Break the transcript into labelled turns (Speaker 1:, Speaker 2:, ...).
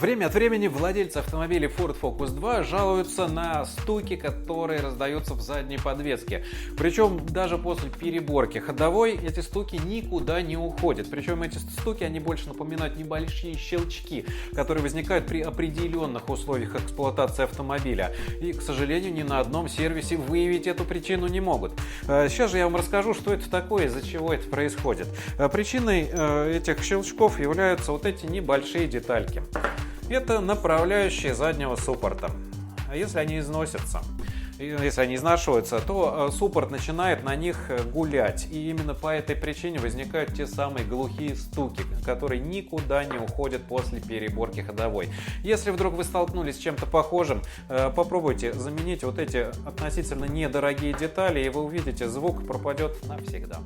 Speaker 1: Время от времени владельцы автомобилей Ford Focus 2 жалуются на стуки, которые раздаются в задней подвеске. Причем даже после переборки ходовой эти стуки никуда не уходят. Причем эти стуки, они больше напоминают небольшие щелчки, которые возникают при определенных условиях эксплуатации автомобиля. И, к сожалению, ни на одном сервисе выявить эту причину не могут. Сейчас же я вам расскажу, что это такое, из-за чего это происходит. Причиной этих щелчков являются вот эти небольшие детальки. Это направляющие заднего суппорта. Если они износятся, если они изнашиваются, то суппорт начинает на них гулять. И именно по этой причине возникают те самые глухие стуки, которые никуда не уходят после переборки ходовой. Если вдруг вы столкнулись с чем-то похожим, попробуйте заменить вот эти относительно недорогие детали, и вы увидите, звук пропадет навсегда.